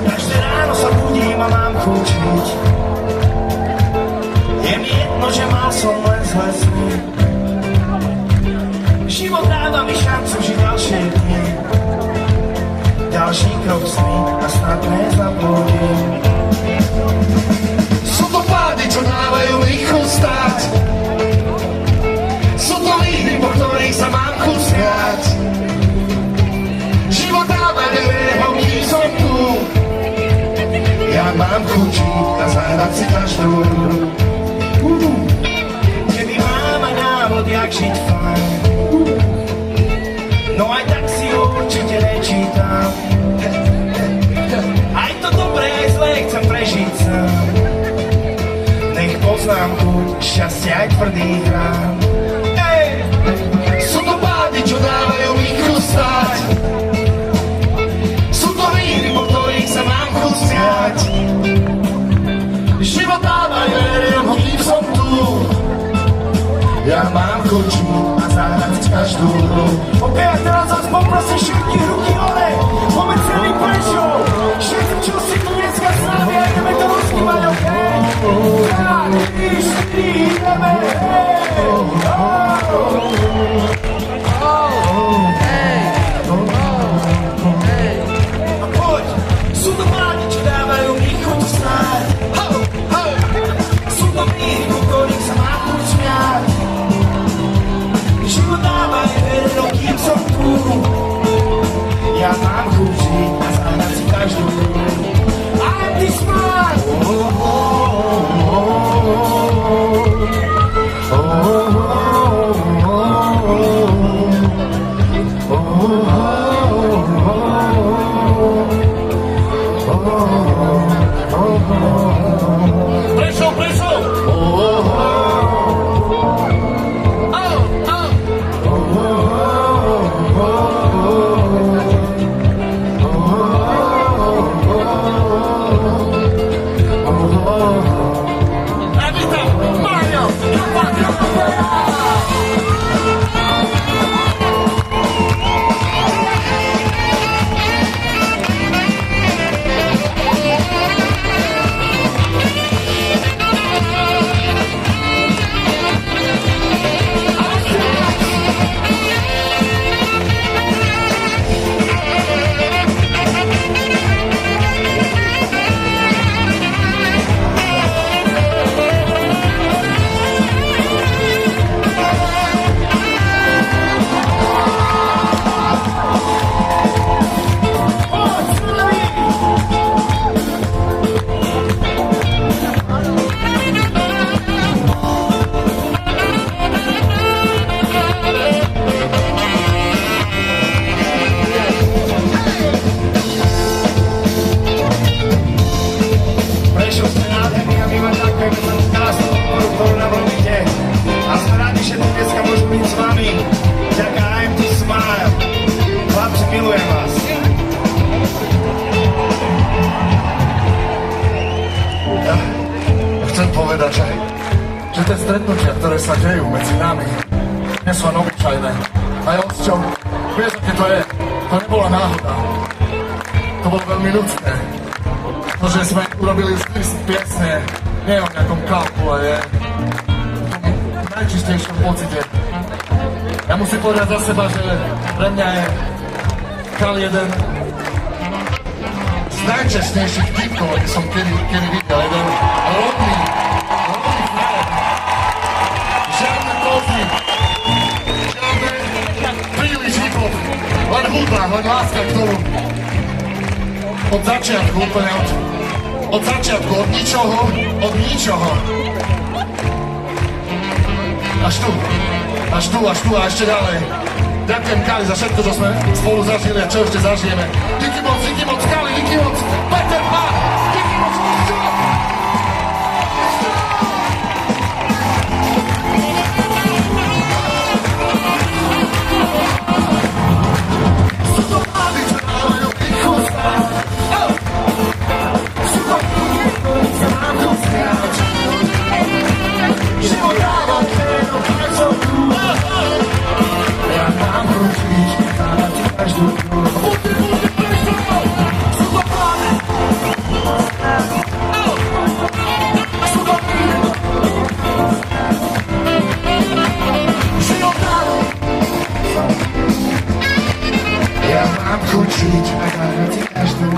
Každé ráno sa budím a mám kľúčiť. Je mi jedno, že mal som len zlé sny. Život dáva mi šancu žiť ďalšie dni. Ďalší krok sny a snad nezabudím. Sú to pády, čo dávajú rýchlo stáť. Sú to výhry, po ktorých sa mám chuť smiať. Život dáva neverho, kým som tu. Ja mám chuť žiť a zahrať si každú hru. Keby máme návod, jak žiť fajn, no aj tak si ho určite nečítam. Aj to dobré, aj zlé chcem prežiť sám. Nech poznám chuť šťastia aj tvrdých rán. Sú to pády, čo dávajú rýchlo stáť. Sú to výhry, po ktorých sa mám chuť smiať. Život dáva, neverím ho, kým som tu. Ja mám chuť žiť a zahrať každú hru. OK, a teraz vás poprosím všetkých ruky hore. Poďme celý prešov. Všetci, čo si tu dneska s nami, a ideme to rozkývať, OK? 3, 4, ideme, A poď, sú to mládi, čo dávajú mi chuť snáť. Sú to míry, po ktorých sa mám chuť smiať. Život dáva neverno, kým som tu. Ja mám chuť žiť a zahrať si každú hru. I'm this man. Prešov, prešov. Chcem povedať, že tie stretnutia, ktoré sa dejú medzi nami, nie sú len obyčajné. A Josťo, vieš, aké to je? To nebola náhoda. To bolo veľmi ľudské. To, že sme urobili piesne, nie o nejakom kalkule, v najčistejšom pocite. Ja musím povedať za seba, že pre mňa je Kal jeden z najčestnejších typkov, aký som kedy videl. Jeden rodný frajer. Žiadne kozy, žiadne príliš hip-hop, len hudba, len láska k tomu. Od začiatku, úplne od začiatku, od ničoho. Až tu a ešte ďalej. Ďakujem Kali za všetko, čo sme spolu zažili a čo ešte zažijeme. Díky moc, Kali, díky moc, Peter Pan, díky moc, Sú to mladí, čo dávajú rýchlo stáť. Sú to ľudí, ktorí sa mám tu smiať. Život dáva, ktorého tak som tu. Ja mám chuť žiť Mám chuť žiť a dávať si každú